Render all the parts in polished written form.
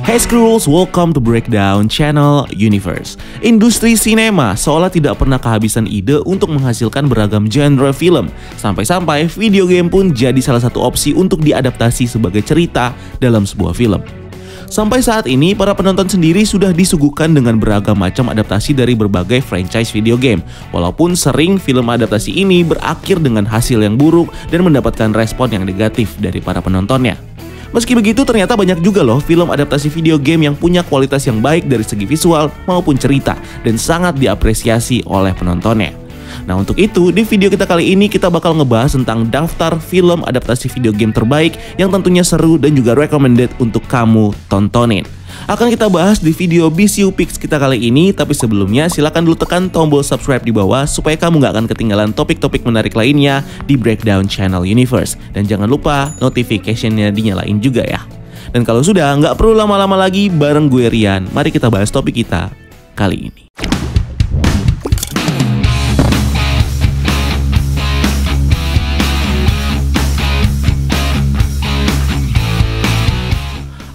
Hey Skrulls, welcome to Breakdown Channel Universe. Industri sinema seolah tidak pernah kehabisan ide untuk menghasilkan beragam genre film. Sampai-sampai video game pun jadi salah satu opsi untuk diadaptasi sebagai cerita dalam sebuah film. Sampai saat ini, para penonton sendiri sudah disuguhkan dengan beragam macam adaptasi dari berbagai franchise video game. Walaupun sering film adaptasi ini berakhir dengan hasil yang buruk dan mendapatkan respon yang negatif dari para penontonnya. Meski begitu, ternyata banyak juga loh film adaptasi video game yang punya kualitas yang baik dari segi visual maupun cerita dan sangat diapresiasi oleh penontonnya. Nah, untuk itu di video kita kali ini kita bakal ngebahas tentang daftar film adaptasi video game terbaik yang tentunya seru dan juga recommended untuk kamu tontonin. Akan kita bahas di video BCU Picks kita kali ini, tapi sebelumnya silahkan dulu tekan tombol subscribe di bawah supaya kamu nggak akan ketinggalan topik-topik menarik lainnya di Breakdown Channel Universe. Dan jangan lupa notification-nya dinyalain juga ya. Dan kalau sudah, nggak perlu lama-lama lagi, bareng gue Rian, mari kita bahas topik kita kali ini.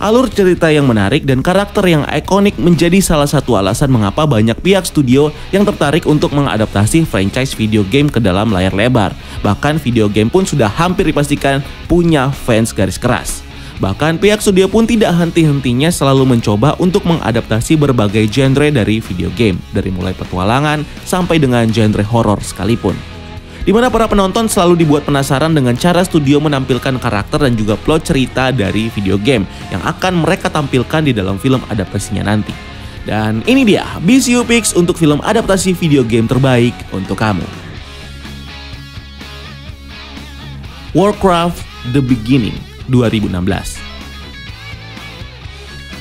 Alur cerita yang menarik dan karakter yang ikonik menjadi salah satu alasan mengapa banyak pihak studio yang tertarik untuk mengadaptasi franchise video game ke dalam layar lebar. Bahkan video game pun sudah hampir dipastikan punya fans garis keras. Bahkan pihak studio pun tidak henti-hentinya selalu mencoba untuk mengadaptasi berbagai genre dari video game, dari mulai petualangan sampai dengan genre horor sekalipun. Di mana para penonton selalu dibuat penasaran dengan cara studio menampilkan karakter dan juga plot cerita dari video game yang akan mereka tampilkan di dalam film adaptasinya nanti. Dan ini dia BCU Picks untuk film adaptasi video game terbaik untuk kamu. Warcraft: The Beginning 2016.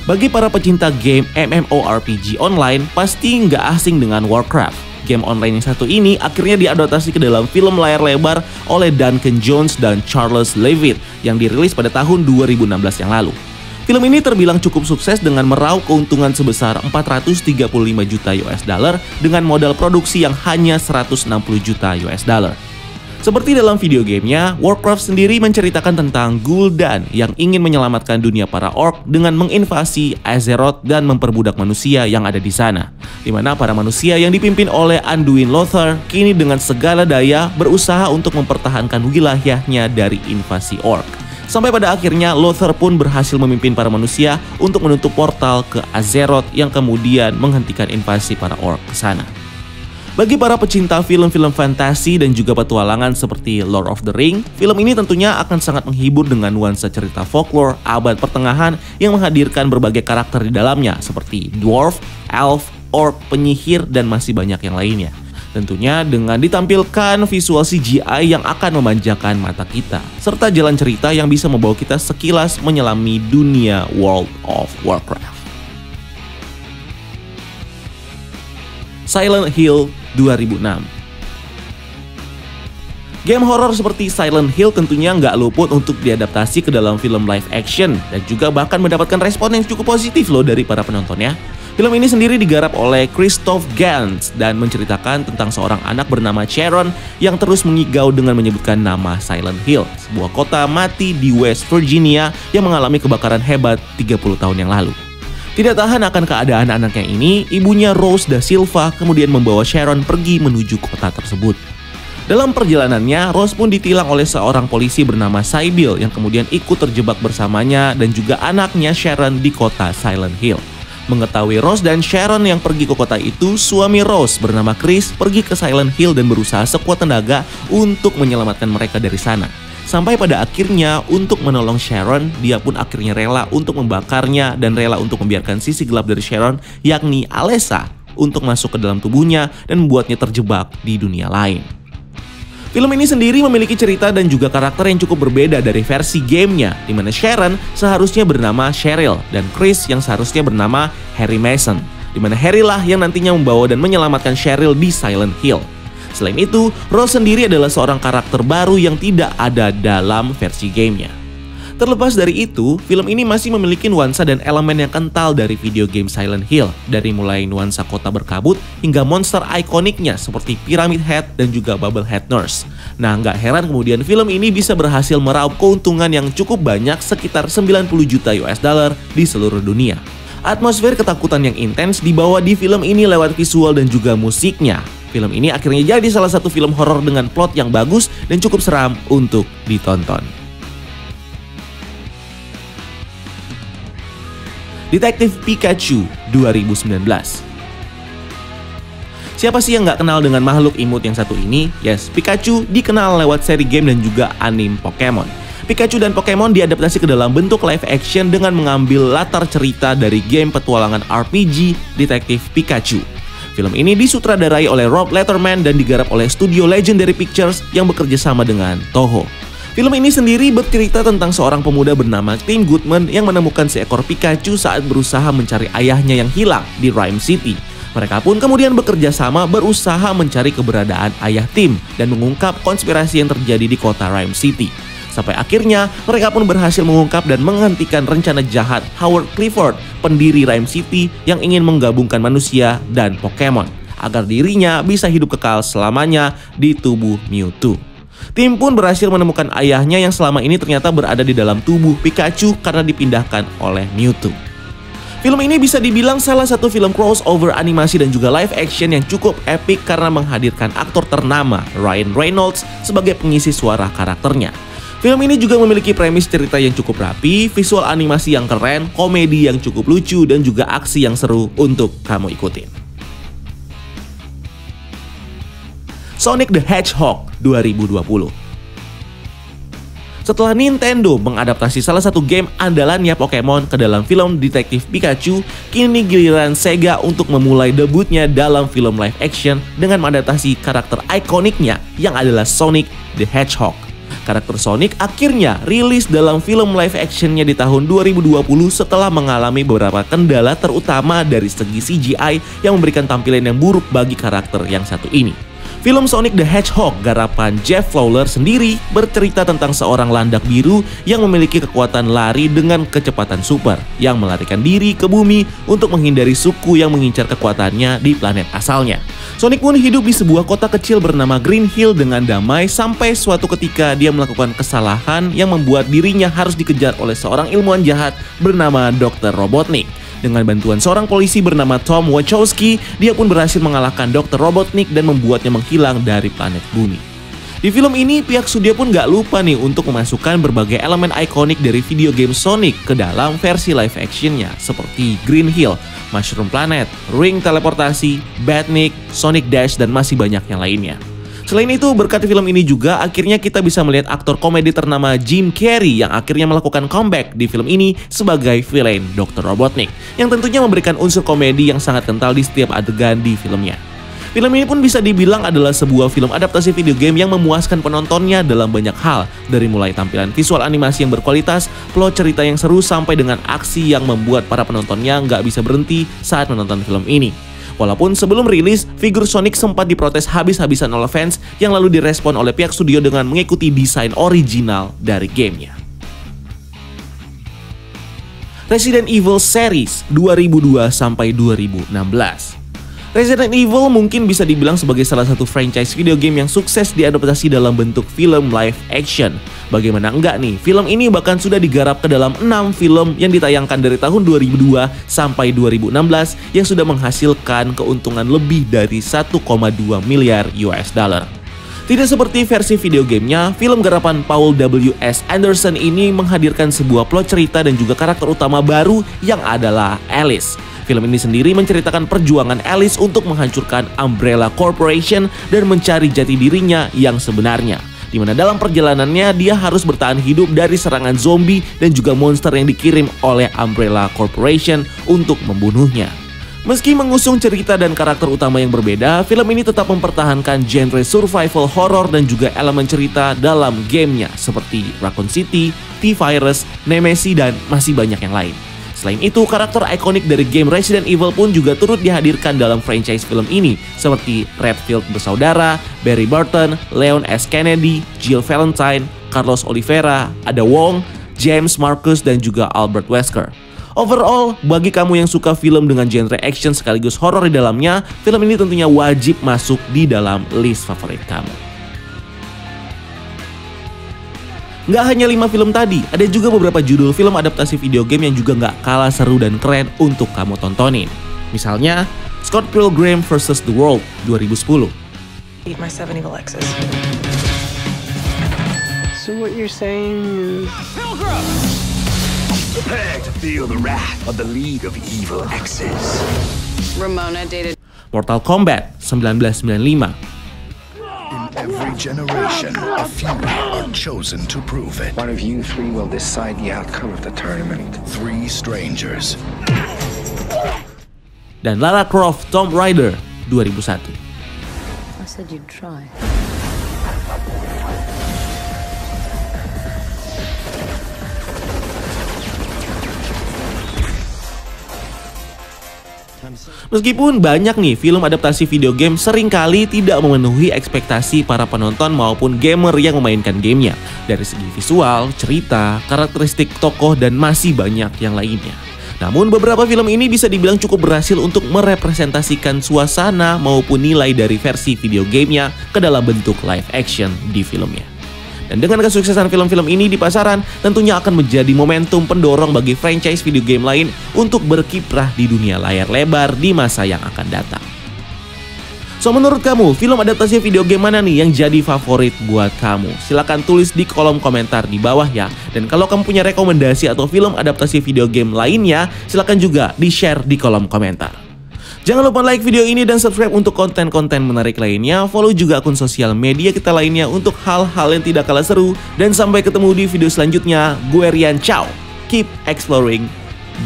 Bagi para pecinta game MMORPG online, pasti nggak asing dengan Warcraft. Game online yang satu ini akhirnya diadaptasi ke dalam film layar lebar oleh Duncan Jones dan Charles Levitt yang dirilis pada tahun 2016 yang lalu. Film ini terbilang cukup sukses dengan meraup keuntungan sebesar 435 juta US dollar dengan modal produksi yang hanya 160 juta US dollar. Seperti dalam video gamenya, Warcraft sendiri menceritakan tentang Gul'dan yang ingin menyelamatkan dunia para orc dengan menginvasi Azeroth dan memperbudak manusia yang ada di sana. Di mana para manusia yang dipimpin oleh Anduin Lothar kini dengan segala daya berusaha untuk mempertahankan wilayahnya dari invasi orc. Sampai pada akhirnya Lothar pun berhasil memimpin para manusia untuk menutup portal ke Azeroth yang kemudian menghentikan invasi para orc ke sana. Bagi para pecinta film-film fantasi dan juga petualangan seperti Lord of the Ring, film ini tentunya akan sangat menghibur dengan nuansa cerita folklore abad pertengahan yang menghadirkan berbagai karakter di dalamnya seperti dwarf, elf, orc, penyihir, dan masih banyak yang lainnya. Tentunya dengan ditampilkan visual CGI yang akan memanjakan mata kita, serta jalan cerita yang bisa membawa kita sekilas menyelami dunia World of Warcraft. Silent Hill 2006. Game horor seperti Silent Hill tentunya nggak luput untuk diadaptasi ke dalam film live action dan juga bahkan mendapatkan respon yang cukup positif loh dari para penontonnya. Film ini sendiri digarap oleh Christoph Gans dan menceritakan tentang seorang anak bernama Sharon yang terus mengigau dengan menyebutkan nama Silent Hill, sebuah kota mati di West Virginia yang mengalami kebakaran hebat 30 tahun yang lalu. Tidak tahan akan keadaan anaknya ini, ibunya Rose da Silva kemudian membawa Sharon pergi menuju kota tersebut. Dalam perjalanannya, Rose pun ditilang oleh seorang polisi bernama Sybil yang kemudian ikut terjebak bersamanya dan juga anaknya Sharon di kota Silent Hill. Mengetahui Rose dan Sharon yang pergi ke kota itu, suami Rose bernama Chris pergi ke Silent Hill dan berusaha sekuat tenaga untuk menyelamatkan mereka dari sana. Sampai pada akhirnya untuk menolong Sharon, dia pun akhirnya rela untuk membakarnya dan rela untuk membiarkan sisi gelap dari Sharon, yakni Alessa, untuk masuk ke dalam tubuhnya dan membuatnya terjebak di dunia lain. Film ini sendiri memiliki cerita dan juga karakter yang cukup berbeda dari versi gamenya, di mana Sharon seharusnya bernama Cheryl dan Chris yang seharusnya bernama Harry Mason, di mana Harry lah yang nantinya membawa dan menyelamatkan Cheryl di Silent Hill. Selain itu, Rose sendiri adalah seorang karakter baru yang tidak ada dalam versi gamenya. Terlepas dari itu, film ini masih memiliki nuansa dan elemen yang kental dari video game Silent Hill, dari mulai nuansa kota berkabut hingga monster ikoniknya seperti Pyramid Head dan juga Bubblehead Nurse. Nah, nggak heran kemudian film ini bisa berhasil meraup keuntungan yang cukup banyak sekitar 90 juta US dollar di seluruh dunia. Atmosfer ketakutan yang intens dibawa di film ini lewat visual dan juga musiknya. Film ini akhirnya jadi salah satu film horor dengan plot yang bagus dan cukup seram untuk ditonton. Detektif Pikachu 2019. Siapa sih yang nggak kenal dengan makhluk imut yang satu ini? Yes, Pikachu dikenal lewat seri game dan juga anime Pokemon. Pikachu dan Pokemon diadaptasi ke dalam bentuk live action dengan mengambil latar cerita dari game petualangan RPG Detektif Pikachu. Film ini disutradarai oleh Rob Letterman dan digarap oleh studio Legendary Pictures yang bekerja sama dengan Toho. Film ini sendiri bercerita tentang seorang pemuda bernama Tim Goodman yang menemukan seekor Pikachu saat berusaha mencari ayahnya yang hilang di Rhyme City. Mereka pun kemudian bekerja sama berusaha mencari keberadaan ayah Tim dan mengungkap konspirasi yang terjadi di kota Rhyme City. Sampai akhirnya mereka pun berhasil mengungkap dan menghentikan rencana jahat Howard Clifford, pendiri Rhyme City yang ingin menggabungkan manusia dan Pokemon agar dirinya bisa hidup kekal selamanya di tubuh Mewtwo. Tim pun berhasil menemukan ayahnya yang selama ini ternyata berada di dalam tubuh Pikachu karena dipindahkan oleh Mewtwo. Film ini bisa dibilang salah satu film crossover animasi dan juga live action yang cukup epic karena menghadirkan aktor ternama Ryan Reynolds sebagai pengisi suara karakternya. Film ini juga memiliki premis cerita yang cukup rapi, visual animasi yang keren, komedi yang cukup lucu, dan juga aksi yang seru untuk kamu ikutin. Sonic the Hedgehog 2020. Setelah Nintendo mengadaptasi salah satu game andalannya Pokemon ke dalam film Detektif Pikachu, kini giliran Sega untuk memulai debutnya dalam film live action dengan mengadaptasi karakter ikoniknya yang adalah Sonic the Hedgehog. Karakter Sonic akhirnya rilis dalam film live actionnya di tahun 2020 setelah mengalami beberapa kendala terutama dari segi CGI yang memberikan tampilan yang buruk bagi karakter yang satu ini. Film Sonic the Hedgehog garapan Jeff Lawler sendiri bercerita tentang seorang landak biru yang memiliki kekuatan lari dengan kecepatan super yang melarikan diri ke bumi untuk menghindari suku yang mengincar kekuatannya di planet asalnya. Sonic pun hidup di sebuah kota kecil bernama Green Hill dengan damai sampai suatu ketika dia melakukan kesalahan yang membuat dirinya harus dikejar oleh seorang ilmuwan jahat bernama Dr. Robotnik. Dengan bantuan seorang polisi bernama Tom Wachowski, dia pun berhasil mengalahkan Dr. Robotnik dan membuatnya menghilang dari planet bumi. Di film ini, pihak studio pun gak lupa nih untuk memasukkan berbagai elemen ikonik dari video game Sonic ke dalam versi live actionnya seperti Green Hill, Mushroom Planet, Ring Teleportasi, Batnik, Sonic Dash, dan masih banyak yang lainnya. Selain itu, berkat film ini juga akhirnya kita bisa melihat aktor komedi ternama Jim Carrey yang akhirnya melakukan comeback di film ini sebagai villain Dr. Robotnik, yang tentunya memberikan unsur komedi yang sangat kental di setiap adegan di filmnya. Film ini pun bisa dibilang adalah sebuah film adaptasi video game yang memuaskan penontonnya dalam banyak hal, dari mulai tampilan visual animasi yang berkualitas, plot cerita yang seru, sampai dengan aksi yang membuat para penontonnya nggak bisa berhenti saat menonton film ini. Walaupun sebelum rilis, figur Sonic sempat diprotes habis-habisan oleh fans yang lalu direspon oleh pihak studio dengan mengikuti desain original dari gamenya. Resident Evil Series 2002-2016. Resident Evil mungkin bisa dibilang sebagai salah satu franchise video game yang sukses diadaptasi dalam bentuk film live action. Bagaimana enggak nih, film ini bahkan sudah digarap ke dalam 6 film yang ditayangkan dari tahun 2002 sampai 2016 yang sudah menghasilkan keuntungan lebih dari 1,2 miliar US dollar. Tidak seperti versi video gamenya, film garapan Paul W.S. Anderson ini menghadirkan sebuah plot cerita dan juga karakter utama baru yang adalah Alice. Film ini sendiri menceritakan perjuangan Alice untuk menghancurkan Umbrella Corporation dan mencari jati dirinya yang sebenarnya, di mana dalam perjalanannya dia harus bertahan hidup dari serangan zombie dan juga monster yang dikirim oleh Umbrella Corporation untuk membunuhnya. Meski mengusung cerita dan karakter utama yang berbeda, film ini tetap mempertahankan genre survival horror dan juga elemen cerita dalam gamenya seperti Raccoon City, T-Virus, Nemesis, dan masih banyak yang lain. Selain itu, karakter ikonik dari game Resident Evil pun juga turut dihadirkan dalam franchise film ini, seperti Redfield bersaudara, Barry Burton, Leon S. Kennedy, Jill Valentine, Carlos Oliveira, Ada Wong, James Marcus, dan juga Albert Wesker. Overall, bagi kamu yang suka film dengan genre action sekaligus horor di dalamnya, film ini tentunya wajib masuk di dalam list favorit kamu. Nggak hanya 5 film tadi, ada juga beberapa judul film adaptasi video game yang juga nggak kalah seru dan keren untuk kamu tontonin. Misalnya, Scott Pilgrim vs. The World 2010. Eat my 7 evil exes. So what you're saying is... Pilgrim! Prepare to feel the wrath of the League of Evil Exes. Ramona dated... Mortal Kombat 1995. In every generation, a few are chosen to prove it. One of you three will decide the outcome of the tournament. 3 strangers. Dan Lara Croft Tomb Raider 2001. I said you'd try. Meskipun banyak nih film adaptasi video game seringkali tidak memenuhi ekspektasi para penonton maupun gamer yang memainkan gamenya. Dari segi visual, cerita, karakteristik tokoh, dan masih banyak yang lainnya. Namun beberapa film ini bisa dibilang cukup berhasil untuk merepresentasikan suasana maupun nilai dari versi video gamenya ke dalam bentuk live action di filmnya. Dan dengan kesuksesan film-film ini di pasaran, tentunya akan menjadi momentum pendorong bagi franchise video game lain untuk berkiprah di dunia layar lebar di masa yang akan datang. So, menurut kamu, film adaptasi video game mana nih yang jadi favorit buat kamu? Silahkan tulis di kolom komentar di bawah ya. Dan kalau kamu punya rekomendasi atau film adaptasi video game lainnya, silahkan juga di-share di kolom komentar. Jangan lupa like video ini dan subscribe untuk konten-konten menarik lainnya. Follow juga akun sosial media kita lainnya untuk hal-hal yang tidak kalah seru. Dan sampai ketemu di video selanjutnya. Gue Rian, ciao. Keep exploring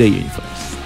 the universe.